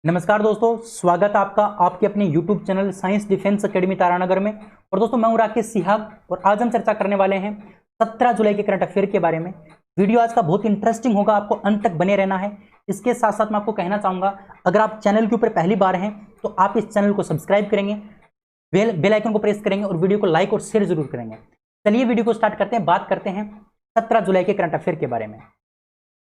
नमस्कार दोस्तों, स्वागत है आपका आपके अपने YouTube channel science defence academy Taranagar में। और दोस्तों मैं हूं राकेश सिहाग और आज हम चर्चा करने वाले हैं 17 जुलाई के करंट अफेयर के बारे में। वीडियो आज का बहुत इंटरेस्टिंग होगा, आपको अंत तक बने रहना है। इसके साथ साथ मैं आपको कहना चाहूंगा, अगर आप चैनल के ऊपर पहली बार हैं तो आप इस चैनल को सब्सक्राइब करेंगे, बेल आइकन को प्रेस करेंगे और वीडियो को लाइक और शेयर जरूर करेंगे। चलिए वीडियो को स्टार्ट करते हैं। बात करते हैं 17 जुलाई के करंट अफेयर के बारे में।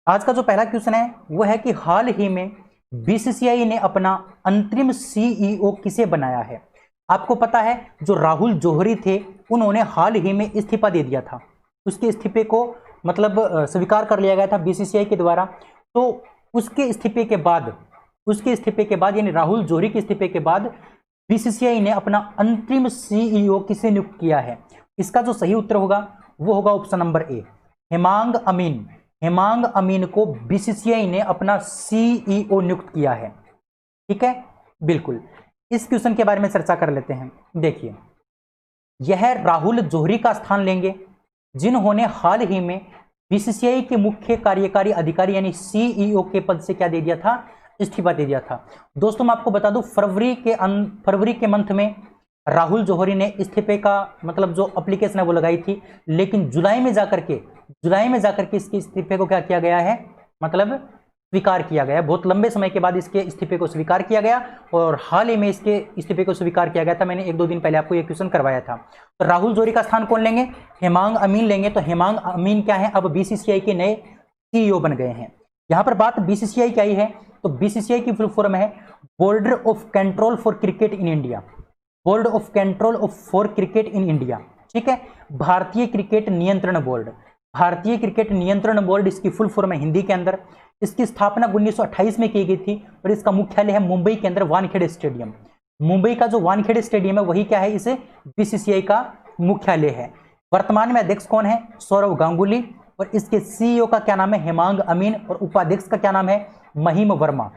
आज का जो पहला क्वेश्चन है वो है कि हाल ही में बीसीसीआई ने अपना अंतरिम सीईओ किसे बनाया है। आपको पता है जो राहुल जौहरी थे उन्होंने हाल ही में इस्तीफा दे दिया था। उसके इस्तीफे को मतलब स्वीकार कर लिया गया था बीसीसीआई के द्वारा। तो उसके इस्तीफे के बाद यानी राहुल जौहरी के इस्तीफे के बाद बीसीसीआई ने अपना अंतरिम सीईओ किसे नियुक्त किया है। इसका जो सही उत्तर होगा वो होगा ऑप्शन नंबर ए, हेमांग अमीन। हेमांग अमीन को बीसीसीआई ने अपना सीईओ नियुक्त किया है। ठीक है, बिल्कुल। इस क्वेश्चन के बारे में चर्चा कर लेते हैं। देखिए, यह राहुल जौहरी का स्थान लेंगे जिन्होंने हाल ही में बीसीसीआई के मुख्य कार्यकारी अधिकारी यानी सीईओ के पद से क्या दे दिया था, इस्तीफा दे दिया था। दोस्तों मैं आपको बता दूं, फरवरी के मंथ में राहुल जौहरी ने इस्तीफे का मतलब जो एप्लीकेशन है वो लगाई थी, लेकिन जुलाई में जाकर के इसके इस्तीफे को क्या किया गया है, मतलब स्वीकार किया गया। बहुत लंबे समय के बाद इसके इस्तीफे को स्वीकार किया गया और हाल ही में इसके इस्तीफे को स्वीकार किया गया था। मैंने 1-2 दिन पहले आपको ये क्वेश्चन करवाया था। तो राहुल जौहरी का स्थान कौन लेंगे, हेमांग अमीन लेंगे। तो हेमांग अमीन क्या है, अब बीसीसीआई के नए सीईओ बन गए हैं। यहां पर बात बीसीसीआई की आई है तो बीसीसीआई की फुल फॉर्म है board of control for cricket in India. Board of control for cricket in India, ठीक है, भारतीय क्रिकेट नियंत्रण बोर्ड। भारतीय क्रिकेट नियंत्रण बोर्ड इसकी फुल फॉर्म है हिंदी के अंदर। इसकी स्थापना 1928 में की गई थी और इसका मुख्यालय है मुंबई के अंदर वानखेड़े स्टेडियम। मुंबई का जो वानखेड़े स्टेडियम है वही क्या है, इसे बीसीसीआई का मुख्यालय है। वर्तमान में अध्यक्ष कौन है, सौरव गांगुली। और इसके सीईओ का क्या नाम है, हेमांग अमीन। और उपाध्यक्ष का क्या नाम है, महिम वर्मा।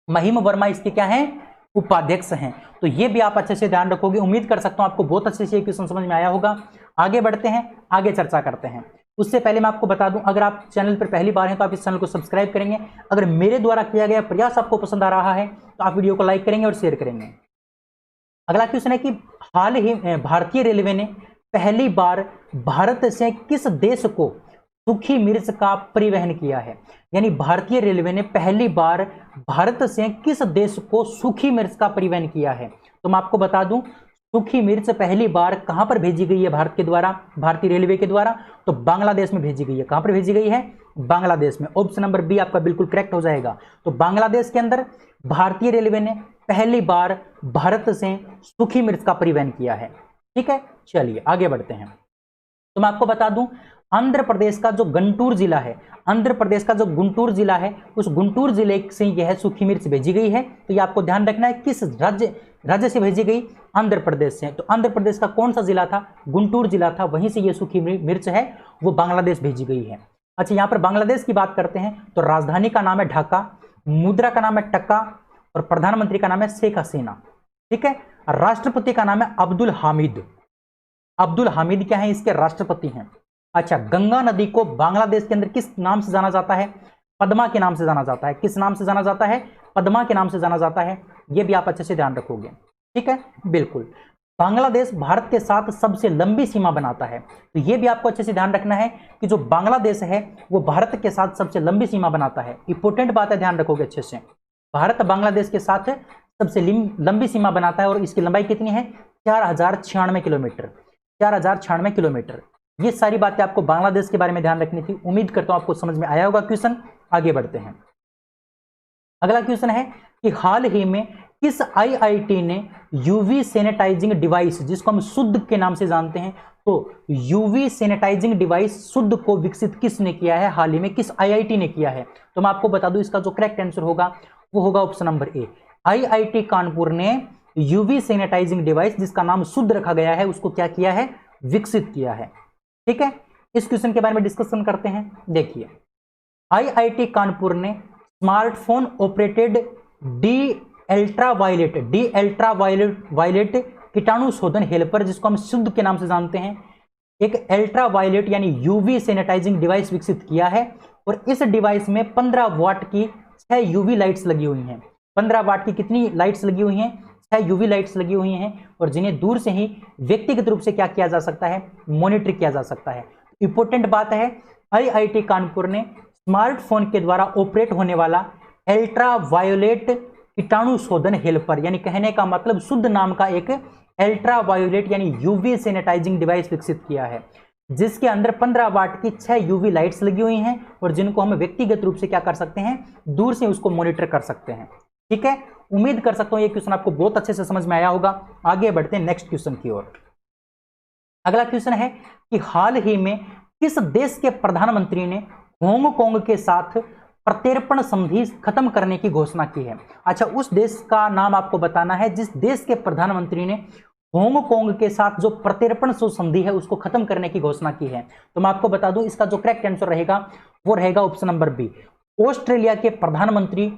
महिम वर्मा इसके क्या है, उपाध्यक्ष हैं। तो ये भी आप अच्छे से ध्यान रखोगे। उम्मीद कर सकता हूं आपको बहुत अच्छे से क्वेश्चन समझ में आया होगा। आगे बढ़ते हैं, आगे चर्चा करते हैं। उससे पहले मैं आपको बता दूं, अगर आप चैनल पर पहली बार हैं तो आप इस चैनल को सब्सक्राइब करेंगे। अगर मेरे द्वारा किया गया प्रयास आपको पसंद आ रहा है तो आप वीडियो को लाइक करेंगे और शेयर करेंगे। अगला क्वेश्चन है कि हाल ही भारतीय रेलवे ने पहली बार भारत से किस देश को सूखी मिर्च का परिवहन किया है। यानी भारतीय रेलवे ने पहली बार भारत से किस देश को सूखी मिर्च का परिवहन किया है। तो मैं आपको बता दूं, सूखी मिर्च पहली बार कहां पर भेजी गई है भारत के द्वारा, भारतीय रेलवे के द्वारा, तो बांग्लादेश में भेजी गई है। कहां पर भेजी गई है, बांग्लादेश में। ऑप्शन नंबर बी आपका बिल्कुल करेक्ट हो जाएगा। तो बांग्लादेश के अंदर भारतीय रेलवे ने पहली बार भारत से सूखी मिर्च का परिवहन किया है। ठीक है, चलिए आगे बढ़ते हैं। तो मैं आपको बता दूं, आंध्र प्रदेश का जो गुंटूर जिला है, उस गुंटूर जिले से यह सूखी मिर्च भेजी गई है। तो ये आपको ध्यान रखना है, किस राज्य से भेजी गई, आंध्र प्रदेश से। तो आंध्र प्रदेश का कौन सा जिला था, गुंटूर जिला था, वहीं से ये सूखी मिर्च है वो बांग्लादेश भेजी गई है। अच्छा, यहाँ पर बांग्लादेश की बात करते हैं तो राजधानी का नाम है ढाका, मुद्रा का नाम है टक्का और प्रधानमंत्री का नाम है शेख हसीना। ठीक है, राष्ट्रपति का नाम है अब्दुल हामिद। अब्दुल हामिद क्या है, इसके राष्ट्रपति हैं। अच्छा, गंगा नदी को बांग्लादेश के अंदर किस नाम से जाना जाता है, पद्मा के नाम से जाना जाता है। किस नाम से जाना जाता है, पद्मा के नाम से जाना जाता है। यह भी आप अच्छे से ध्यान रखोगे। ठीक है, बिल्कुल। बांग्लादेश भारत के साथ सबसे लंबी सीमा बनाता है। तो यह भी आपको अच्छे से ध्यान रखना है कि जो बांग्लादेश है वो भारत के साथ सबसे लंबी सीमा बनाता है। इंपॉर्टेंट बात है, ध्यान रखोगे अच्छे से। भारत बांग्लादेश के साथ सबसे लंबी सीमा बनाता है और इसकी लंबाई कितनी है, 4096 किलोमीटर। 4096 किलोमीटर। ये सारी बातें आपको बांग्लादेश के बारे में ध्यान रखनी थी। उम्मीद करता हूं आपको समझ में आया होगा क्वेश्चन। आगे बढ़ते हैं। अगला क्वेश्चन है कि हाल ही में किस आईआईटी ने यूवी सैनिटाइजिंग डिवाइस, जिसको हम शुद्ध के नाम से जानते हैं, तो यूवी सैनिटाइजिंग डिवाइस शुद्ध को विकसित किसने किया है, हाल ही में किस आईआईटी ने किया है। तो मैं आपको बता दूं, इसका जो करेक्ट आंसर होगा वो होगा option number A, IIT Kanpur ने यूवी सैनिटाइजिंग डिवाइस, जिसका नाम शुद्ध रखा गया है, उसको क्या किया है, विकसित किया है। ठीक है, इस क्वेश्चन के बारे में डिस्कशन करते हैं। देखिए, आईआईटी कानपुर ने स्मार्टफोन ऑपरेटेड डी अल्ट्रावायलेट कीटाणु शोधन हेल्पर, जिसको हम शुद्ध के नाम से जानते हैं, एक अल्ट्रावायलेट यानी यूवी सैनिटाइजिंग डिवाइस विकसित किया है। और इस डिवाइस में 15 वाट की 6 यूवी लाइट्स लगी हुई हैं। 15 वाट की कितनी लाइट्स लगी हुई हैं? 6 यूवी लाइट्स लगी हुई हैं, और जिन्हें दूर से ही व्यक्तिगत रूप से क्या किया जा सकता है? मॉनिटर किया जा सकता है। इंपॉर्टेंट बात है, IIT कानपुर ने स्मार्टफोन के द्वारा ऑपरेट होने वाला अल्ट्रा वायोलेट कीटाणु शोधन हेल्पर, यानी कहने का मतलब शुद्ध नाम का एक अल्ट्रा वायोलेट यानी यूवी सैनिटाइजिंग डिवाइस विकसित किया है, जिसके अंदर 15 वाट की 6 यूवी लाइट्स लगी हुई हैं, और जिनको हम व्यक्तिगत रूप से क्या कर सकते हैं? दूर से उसको मॉनिटर कर सकते हैं। ठीक है, उम्मीद कर सकता हूं ये क्वेश्चन आपको बहुत अच्छे से समझ में आया होगा। आगे बढ़ते हैं नेक्स्ट क्वेश्चन की ओर। अगला क्वेश्चन है कि हाल ही में किस देश के प्रधानमंत्री ने हांगकांग के साथ प्रत्यर्पण संधि खत्म करने की घोषणा की है? अच्छा, उस देश का नाम आपको बताना है जिस देश के प्रधानमंत्री ने हांगकांग के साथ जो प्रत्यर्पण संधि है उसको खत्म करने की घोषणा की है। तो मैं आपको बता दूं, इसका जो करेक्ट आंसर रहेगा वो रहेगा ऑप्शन नंबर बी। ऑस्ट्रेलिया के प्रधानमंत्री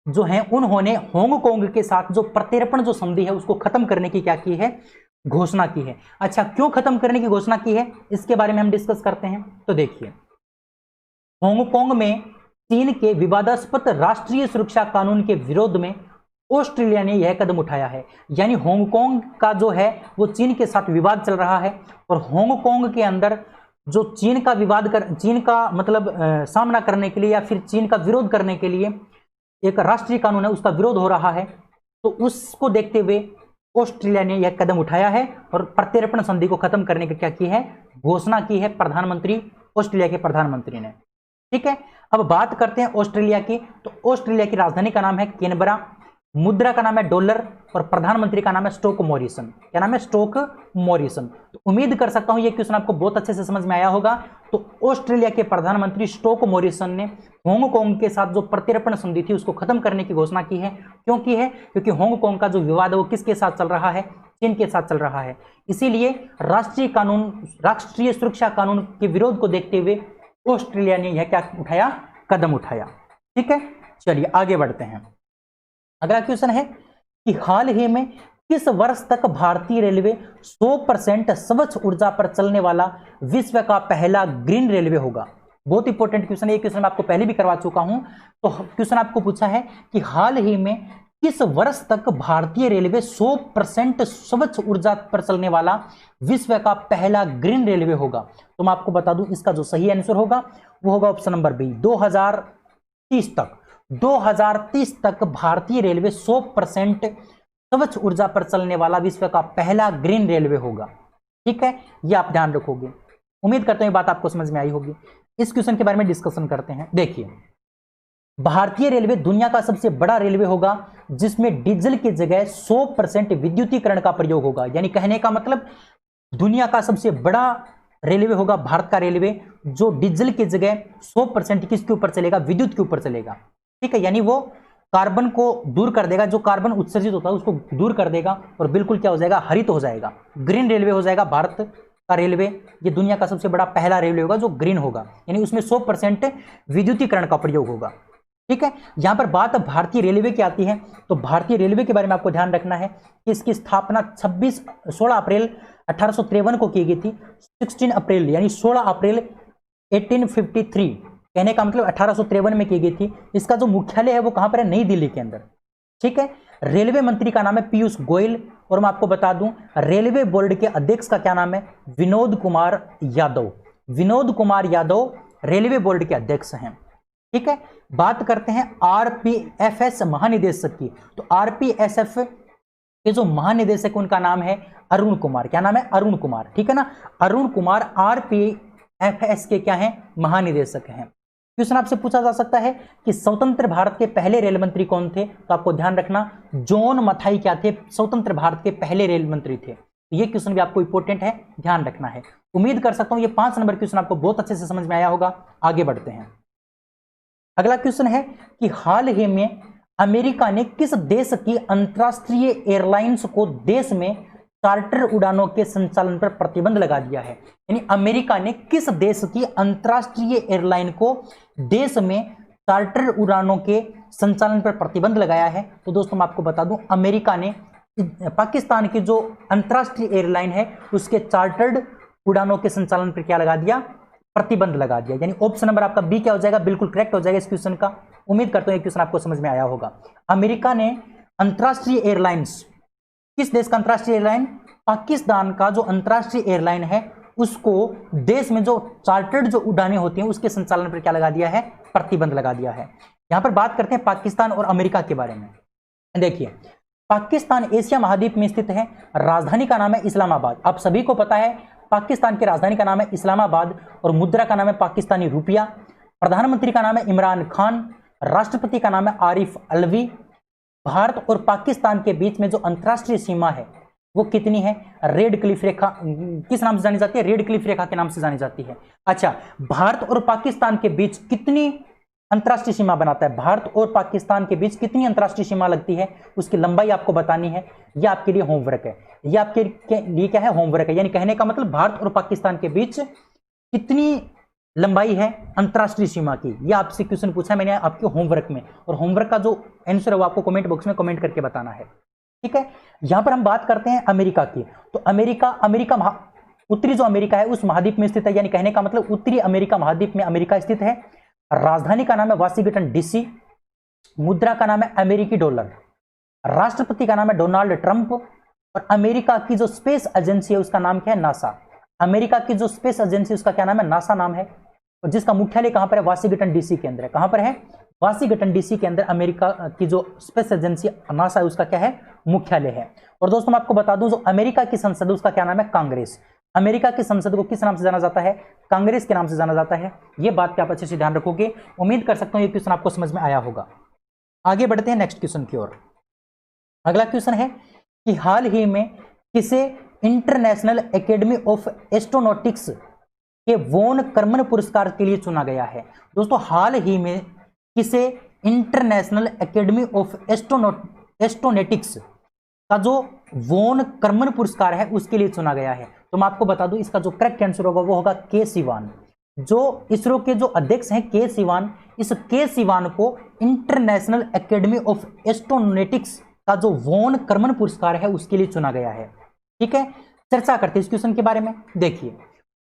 जो हैं उन्होंने हांगकांग के साथ जो प्रत्यर्पण जो संधि है उसको खत्म करने की क्या की है? घोषणा की है। अच्छा, क्यों खत्म करने की घोषणा की है, इसके बारे में हम डिस्कस करते हैं। तो देखिए, हांगकांग में चीन के विवादास्पद राष्ट्रीय सुरक्षा कानून के विरोध में ऑस्ट्रेलिया ने यह कदम उठाया है। यानी हांगकांग का जो है वो चीन के साथ विवाद चल रहा है, और हांगकांग के अंदर जो चीन का मतलब सामना करने के लिए या फिर चीन का विरोध करने के लिए एक राष्ट्रीय कानून है उसका विरोध हो रहा है, तो उसको देखते हुए ऑस्ट्रेलिया ने यह कदम उठाया है और प्रत्यर्पण संधि को खत्म करने की क्या की है? घोषणा की है प्रधानमंत्री, ऑस्ट्रेलिया के प्रधानमंत्री ने। ठीक है, अब बात करते हैं ऑस्ट्रेलिया की। तो ऑस्ट्रेलिया की राजधानी का नाम है कैनबरा, मुद्रा का नाम है डॉलर, और प्रधानमंत्री का नाम है स्टोक मॉरिसन। क्या नाम है? Stoke Morrison. तो उम्मीद कर सकता हूं ये क्वेश्चन आपको बहुत अच्छे से समझ में आया होगा। तो ऑस्ट्रेलिया के प्रधानमंत्री स्टोक मॉरिसन ने हांगकांग के साथ जो प्रत्यर्पण संधि थी उसको खत्म करने की घोषणा की है। क्यों की है? क्योंकि हांगकांग का जो विवाद है वो किसके साथ चल रहा है? चीन के साथ चल रहा है। इसीलिए राष्ट्रीय सुरक्षा कानून के विरोध को देखते हुए ऑस्ट्रेलिया ने यह क्या उठाया? कदम उठाया। ठीक है, चलिए आगे बढ़ते हैं। अगला क्वेश्चन है कि हाल ही में किस वर्ष तक भारतीय रेलवे 100% स्वच्छ ऊर्जा पर चलने वाला विश्व का पहला ग्रीन रेलवे होगा? बहुत इंपॉर्टेंट क्वेश्चन है, ये क्वेश्चन मैं आपको पहले भी करवा चुका हूं। तो क्वेश्चन आपको पूछा है कि हाल ही में किस वर्ष तक भारतीय रेलवे 100% स्वच्छ ऊर्जा पर चलने वाला विश्व का पहला ग्रीन रेलवे होगा? तो मैं आपको बता दूं, इसका जो सही आंसर होगा वो होगा ऑप्शन नंबर बी, 2030 तक। 2030 तक भारतीय रेलवे 100% स्वच्छ ऊर्जा पर चलने वाला विश्व का पहला ग्रीन रेलवे होगा। ठीक है, ये आप ध्यान रखोगे। उम्मीद करते हैं बात आपको समझ में आई होगी। इस क्वेश्चन के बारे में डिस्कशन करते हैं। देखिए, भारतीय रेलवे दुनिया का सबसे बड़ा रेलवे होगा जिसमें डीजल की जगह 100% विद्युतीकरण का प्रयोग होगा। यानी कहने का मतलब दुनिया का सबसे बड़ा रेलवे होगा भारत का रेलवे, जो डीजल की जगह 100% किसके ऊपर चलेगा? विद्युत के ऊपर चलेगा। ठीक है, यानी वो कार्बन को दूर कर देगा, जो कार्बन उत्सर्जित होता है उसको दूर कर देगा, और बिल्कुल क्या हो जाएगा? हरित हो जाएगा, ग्रीन रेलवे हो जाएगा भारत का रेलवे। ये दुनिया का सबसे बड़ा पहला रेलवे होगा जो ग्रीन होगा, यानी उसमें 100% विद्युतीकरण का प्रयोग होगा। ठीक है, यहां पर बात भारतीय रेलवे की आती है, तो भारतीय रेलवे के बारे में आपको ध्यान रखना है कि इसकी स्थापना 16 अप्रैल 1853 को की गई थी। 16 अप्रैल यानी 16 अप्रैल 1853, कहने का मतलब 1853 में की गई थी। इसका जो मुख्यालय है वो कहां पर है? नई दिल्ली के अंदर। ठीक है, रेलवे मंत्री का नाम है पीयूष गोयल, और मैं आपको बता दूं रेलवे बोर्ड के अध्यक्ष का क्या नाम है? विनोद कुमार यादव। विनोद कुमार यादव रेलवे बोर्ड के अध्यक्ष हैं। ठीक है, बात करते हैं आरपीएफएस महानिदेशक की। तो आरपीएसएफ के जो महानिदेशक उनका नाम है अरुण कुमार। क्या नाम है? अरुण कुमार। ठीक है ना, अरुण कुमार आरपीएफएस के क्या हैं? महानिदेशक हैं। क्वेश्चन आपसे पूछा जा सकता है कि स्वतंत्र भारत के पहले रेल मंत्री कौन थे? तो आपको ध्यान रखना जॉन मथाई क्या थे? स्वतंत्र भारत के पहले रेल मंत्री थे। ये क्वेश्चन भी आपको इंपॉर्टेंट है, ध्यान रखना है। उम्मीद कर सकता हूं ये 5 नंबर क्वेश्चन आपको बहुत अच्छे से समझ में आया होगा। आगे बढ़ते हैं। अगला क्वेश्चन है कि हाल ही में अमेरिका ने किस देश की अंतरराष्ट्रीय एयरलाइंस को देश में चार्टर उड़ानों के संचालन पर प्रतिबंध लगा दिया है? यानी अमेरिका ने किस देश की अंतरराष्ट्रीय एयरलाइन को देश में चार्टर उड़ानों के संचालन पर प्रतिबंध लगाया है? तो दोस्तों मैं आपको बता दूं, अमेरिका ने पाकिस्तान की जो अंतरराष्ट्रीय एयरलाइन है उसके चार्टर्ड उड़ानों के संचालन पर क्या लगा दिया? प्रतिबंध लगा दिया। यानी ऑप्शन नंबर आपका बी क्या हो जाएगा? बिल्कुल करेक्ट हो जाएगा इस क्वेश्चन का। उम्मीद करता हूं ये क्वेश्चन आपको समझ में आया होगा। अमेरिका ने अंतरराष्ट्रीय एयरलाइंस, किस देश का अंतरराष्ट्रीय एयरलाइन? पाकिस्तान का जो अंतरराष्ट्रीय एयरलाइन है उसको देश में जो चार्टर्ड जो उड़ानें होती हैं उसके संचालन पर क्या लगा दिया है? प्रतिबंध लगा दिया है। यहां पर बात करते हैं पाकिस्तान और अमेरिका के बारे में। देखिए, पाकिस्तान एशिया महाद्वीप में स्थित है, राजधानी का नाम है इस्लामाबाद। आप सभी को पता है पाकिस्तान की राजधानी का नाम है इस्लामाबाद और मुद्रा का नाम है पाकिस्तानी रुपया। प्रधानमंत्री का नाम है इमरान खान, राष्ट्रपति का नाम है आरिफ अलवी। भारत और पाकिस्तान के बीच में जो अंतरराष्ट्रीय सीमा है वो कितनी है? रेड क्लिफ रेखा। किस नाम से जानी जाती है? रेड क्लिफ रेखा के नाम से जानी जाती है। अच्छा, भारत और पाकिस्तान के बीच कितनी अंतरराष्ट्रीय सीमा बनाता है? भारत और पाकिस्तान के बीच कितनी अंतरराष्ट्रीय सीमा लगती है उसकी लंबाई आपको बतानी है। यह आपके लिए होमवर्क है, यह आपके लिए क्या है? होमवर्क है। यानी कहने का मतलब भारत और पाकिस्तान के बीच कितनी लंबाई है अंतरराष्ट्रीय सीमा की, यह आपसे क्वेश्चन पूछा है मैंने आपके होमवर्क में, और होमवर्क का जो आंसर है वो आपको कमेंट बॉक्स में कमेंट करके बताना है। ठीक है, यहां पर हम बात करते हैं अमेरिका की। तो अमेरिका उत्तरी जो अमेरिका है उस महाद्वीप में स्थित है, यानी कहने का मतलब उत्तरी अमेरिका महाद्वीप में अमेरिका स्थित है। राजधानी का नाम है वाशिंगटन डीसी, मुद्रा का नाम है अमेरिकी डॉलर, राष्ट्रपति का नाम है डोनाल्ड ट्रंप, और अमेरिका की जो स्पेस एजेंसी है उसका नाम क्या है? नासा। अमेरिका की जो स्पेस एजेंसी उसका क्या नाम है? नासा नाम है, और जिसका मुख्यालय कहां पर है? वाशिंगटन डीसी के अंदर है। कहां पर है? वाशिंगटन डीसी के अंदर अमेरिका की जो स्पेस एजेंसी नासा है उसका क्या है? मुख्यालय है। और दोस्तों मैं आपको बता दूं जो अमेरिका की संसद है उसका क्या नाम है? कांग्रेस। अमेरिका की संसद को किस नाम से जाना जाता है? कांग्रेस के नाम से जाना जाता है। यह बात पे आप अच्छे से ध्यान रखोगे। उम्मीद कर सकता हूं ये क्वेश्चन आपको समझ में आया होगा। आगे बढ़ते हैं नेक्स्ट क्वेश्चन की ओर। अगला क्वेश्चन है कि हाल ही में किसे इंटरनेशनल एकेडमी ऑफ एस्ट्रोनॉटिक्स के वॉन कर्मन पुरस्कार के लिए चुना गया है? दोस्तों हाल ही में किसे इंटरनेशनल एकेडमी ऑफ एस्ट्रोनॉटिक्स का जो वॉन कर्मन पुरस्कार है उसके लिए चुना गया है? तो मैं आपको बता दूं इसका जो करेक्ट आंसर होगा वो होगा के सिवान। जो इसरो के जो अध्यक्ष हैं के सिवान, इस के सिवान को इंटरनेशनल एकेडमी ऑफ एस्ट्रोनॉटिक्स का जो वॉन कर्मन पुरस्कार है उसके लिए चुना गया है। ठीक है, चर्चा करते हैं इस क्वेश्चन के बारे में। देखिए,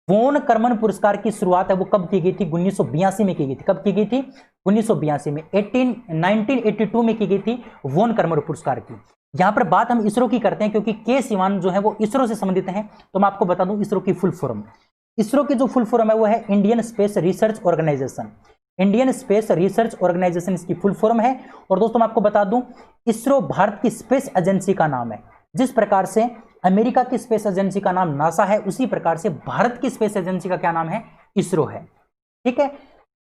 वॉन कर्मन पुरस्कार की शुरुआत है वो कब की गई थी? 1982 में की गई थी। कब की गई थी? 1982 में। 1982 में की गई थी वॉन कर्मन पुरस्कार की। यहां पर बात हम इसरो की करते हैं क्योंकि के सिवान जो है वो इसरो से संबंधित हैं। तो मैं आपको बता दूं इसरो की फुल फॉर्म, इसरो की जो फुल फॉर्म है वो है Indian space research organisation. Indian space research organisation इसकी फुल फॉर्म है। और दोस्तों मैं आपको बता दूं इसरो भारत की स्पेस एजेंसी का नाम है। जिस प्रकार से अमेरिका की स्पेस एजेंसी का नाम नासा है उसी प्रकार से भारत की स्पेस एजेंसी का क्या नाम है? इसरो है। ठीक है,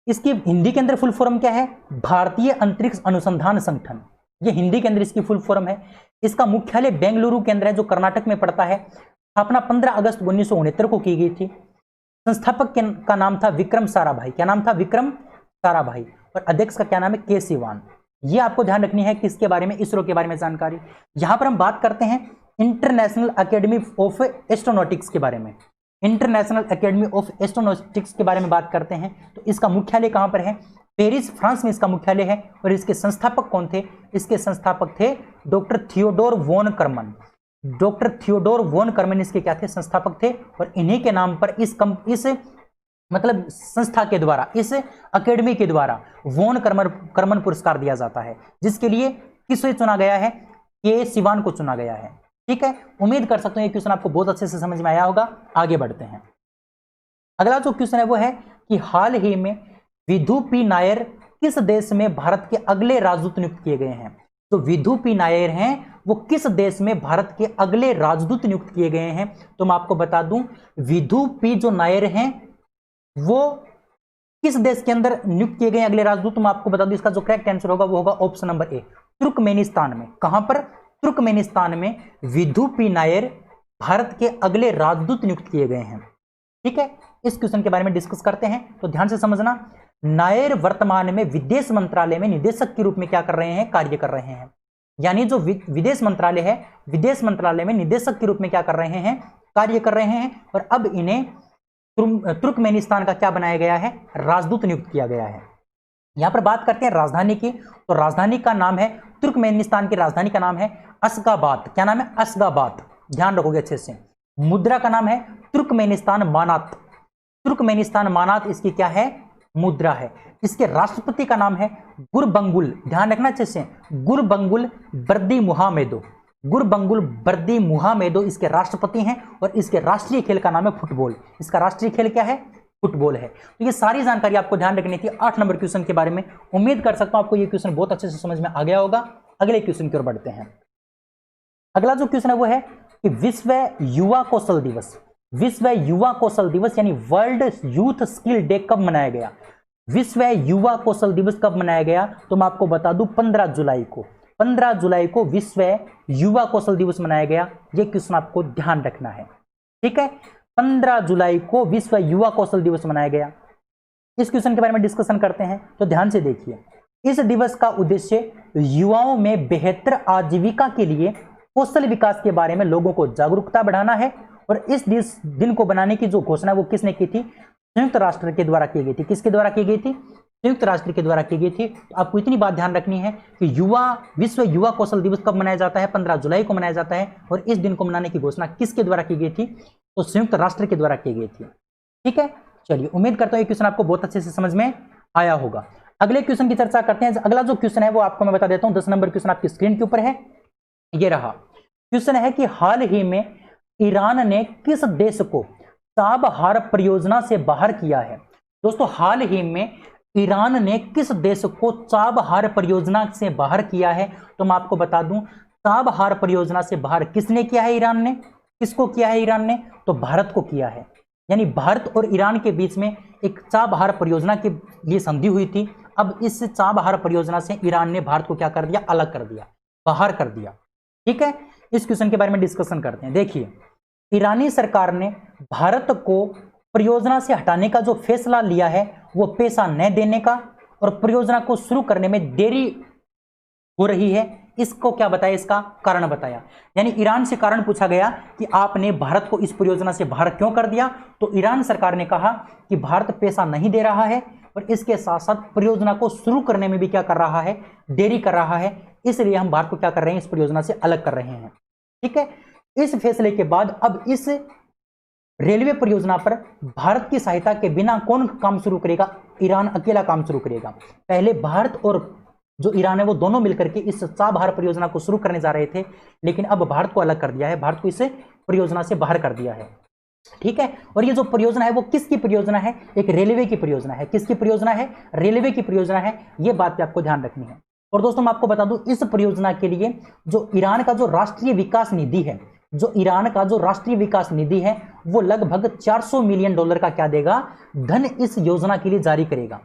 इसकी हिंदी के अंदर फुल फॉर्म क्या है? भारतीय अंतरिक्ष अनुसंधान संगठन। ये हिंदी के अंदर इसकी फुल फॉर्म है। इसका मुख्यालय बेंगलुरु के अंदर है जो कर्नाटक में पड़ता है। स्थापना 15 अगस्त 1969 को की गई थी। संस्थापक का नाम था विक्रम साराभाई। क्या नाम था? विक्रम साराभाई। और अध्यक्ष का क्या नाम है? के सिवान। ये आपको ध्यान रखनी है किसके बारे में? इसरो के बारे में जानकारी। यहां पर हम बात करते हैं इंटरनेशनल एकेडमी ऑफ एस्ट्रोनॉटिक्स के बारे में। इंटरनेशनल एकेडमी ऑफ एस्ट्रोनॉटिक्स के बारे में बात करते हैं तो इसका मुख्यालय कहां पर है? पेरिस फ्रांस में इसका मुख्यालय है। और इसके संस्थापक कौन थे? इसके संस्थापक थे doctor Theodore von Karman. Doctor Theodore von Karman इसके क्या थे? संस्थापक थे। और इन्हीं के नाम पर इस मतलब संस्था के द्वारा, इस अकेडमी के द्वारा वॉन कर्मन पुरस्कार दिया जाता है, जिसके लिए किसे चुना गया है? के सिवान को चुना गया है। ठीक है, उम्मीद कर सकते हैं ये क्वेश्चन आपको बहुत अच्छे से समझ में आया होगा। आगे बढ़ते हैं। अगला जो क्वेश्चन है वो है कि हाल ही में विधु पी नायर किस देश में भारत के अगले राजदूत नियुक्त किए गए हैं? तो विधु पी नायर हैं वो किस देश में भारत के अगले राजदूत नियुक्त किए गए हैं? तो मैं आपको बता दूं विधु पी जो नायर हैं वो किस देश के अंदर नियुक्त किए गए अगले राजदूत? मैं आपको बता दूं इसका जो करेक्ट आंसर होगा वो होगा ऑप्शन नंबर ए, तुर्कमेनिस्तान में। कहां पर? तुर्कमेनिस्तान में विधु पी नायर भारत के अगले राजदूत नियुक्त किए गए हैं। ठीक है, इस क्वेश्चन के बारे में डिस्कस करते हैं तो ध्यान से समझना। नायर वर्तमान में विदेश मंत्रालय में निदेशक के रूप में क्या कर रहे हैं? कार्य कर रहे हैं। यानी जो विदेश मंत्रालय है, विदेश मंत्रालय में निदेशक के रूप में क्या कर रहे हैं? कार्य कर रहे हैं। और अब इन्हें तुर्कमेनिस्तान का क्या बनाया गया है? राजदूत नियुक्त किया गया है। यहां पर बात करते हैं राजधानी की, तो राजधानी का नाम है, तुर्कमेनिस्तान की राजधानी का नाम है अशगाबाद। क्या नाम है? अशगाबाद। ध्यान रखोगे अच्छे से। मुद्रा का नाम है तुर्कमेनिस्तान मानात। तुर्कमेनिस्तान मानात इसकी क्या है? मुद्रा है। इसके राष्ट्रपति का नाम है गुरबंगुल, ध्यान रखना अच्छे से, गुरबंगुल बर्दिमुहामेदो। गुरबंगुल बर्दिमुहामेदो इसके राष्ट्रपति हैं और इसके राष्ट्रीय खेल का नाम है फुटबॉल। इसका राष्ट्रीय खेल क्या है? फुटबॉल है। तो ये सारी जानकारी आपको ध्यान रखनी थी 8 नंबर क्वेश्चन के बारे में। उम्मीद कर सकता हूं आपको ये क्वेश्चन बहुत अच्छे से समझ में आ गया होगा। अगले क्वेश्चन की ओर बढ़ते हैं। अगला जो क्वेश्चन है वो है कि विश्व युवा कौशल दिवस, विश्व युवा कौशल दिवस यानी वर्ल्ड यूथ स्किल डे कब मनाया गया? विश्व युवा कौशल दिवस कब मनाया गया? तो मैं आपको बता दूं 15 जुलाई को, 15 जुलाई को विश्व युवा कौशल दिवस मनाया गया। यह क्वेश्चन आपको ध्यान रखना है, ठीक है। 15 जुलाई को विश्व युवा कौशल दिवस मनाया गया। इस क्वेश्चन के बारे में डिस्कशन करते हैं, तो ध्यान से देखिए। इस दिवस का उद्देश्य युवाओं में बेहतर आजीविका के लिए कौशल विकास के बारे में लोगों को जागरूकता बढ़ाना है। और इस दिन को बनाने की जो घोषणा वो किसने की थी? संयुक्त राष्ट्र के द्वारा की गई थी। किसके द्वारा की गई थी? संयुक्त राष्ट्र के द्वारा की गई थी। तो आपको इतनी बात ध्यान रखनी है कि विश्व युवा कौशल दिवस कब मनाया जाता है? 15 जुलाई को मनाया जाता है। और इस दिन को मनाने की घोषणा किसके द्वारा की गई थी? तो संयुक्त राष्ट्र के द्वारा की गई थी, ठीक है। चलिए, उम्मीद करता हूं ये क्वेश्चन आपको बहुत अच्छे से समझ में आया होगा। अगले क्वेश्चन की चर्चा करते हैं। अगला जो क्वेश्चन है वो आपको मैं बता देता हूं, 10 नंबर क्वेश्चन आपकी स्क्रीन के ऊपर है। ये रहा क्वेश्चन है कि हाल ही में ईरान ने किस देश को चाबहार परियोजना से बाहर किया है? दोस्तों, हाल ही में ईरान ने किस देश को चाबहार परियोजना से बाहर किया है? तो मैं आपको बता दूं, चाबहार परियोजना से बाहर किसने किया है? ईरान ने। किसको किया है ईरान ने? तो भारत को किया है। यानी भारत और ईरान के बीच में एक चाबहार परियोजना के लिए संधि हुई थी। अब इस चाबहार परियोजना से ईरान ने भारत को क्या कर दिया? अलग कर दिया, बाहर कर दिया, ठीक है। इस क्वेश्चन के बारे में डिस्कशन करते हैं। देखिए, ईरानी सरकार ने भारत को परियोजना से हटाने का जो फैसला लिया है वो पैसा न देने का और परियोजना को शुरू करने में देरी हो रही है, इसको क्या बताया? इसका कारण बताया। यानी ईरान से कारण पूछा गया कि आपने भारत को इस परियोजना से बाहर क्यों कर दिया? तो ईरान सरकार ने कहा कि भारत पैसा नहीं दे रहा है और इसके साथ साथ परियोजना को शुरू करने में भी क्या कर रहा है? देरी कर रहा है। इसलिए हम भारत को क्या कर रहे हैं? इस परियोजना से अलग कर रहे हैं, ठीक है। इस फैसले के बाद अब इस रेलवे परियोजना पर भारत की सहायता के बिना कौन काम शुरू करेगा? ईरान अकेला काम शुरू करेगा। पहले भारत और जो ईरान है वो दोनों मिलकर के इस चाबहार परियोजना को शुरू करने जा रहे थे, लेकिन अब भारत को अलग कर दिया है, भारत को इस परियोजना से बाहर कर दिया है, ठीक है। और ये जो परियोजना है वो किसकी परियोजना है? एक रेलवे की परियोजना है। किसकी परियोजना है? रेलवे की परियोजना है। ये बात पे आपको ध्यान रखनी है। और दोस्तों, मैं आपको बता दूं, इस परियोजना के लिए जो ईरान का जो राष्ट्रीय विकास निधि है, जो ईरान का जो राष्ट्रीय विकास निधि है वो लगभग $400 मिलियन का क्या देगा? धन इस योजना के लिए जारी करेगा,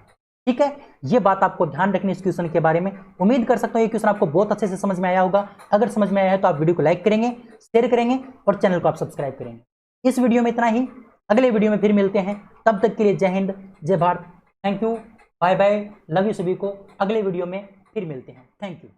ठीक है। ये बात आपको ध्यान रखनी इस क्वेश्चन के बारे में। उम्मीद कर सकता हूं ये क्वेश्चन आपको बहुत अच्छे से समझ में आया होगा। अगर समझ में आया है तो आप वीडियो को लाइक करेंगे, शेयर करेंगे और चैनल को आप सब्सक्राइब करेंगे। इस वीडियो में इतना ही, अगले वीडियो में फिर मिलते हैं। तब तक के लिए जय हिंद, जय Bharat, thank you, bye bye, love you सभी को। अगले वीडियो में फिर मिलते हैं, थैंक यू।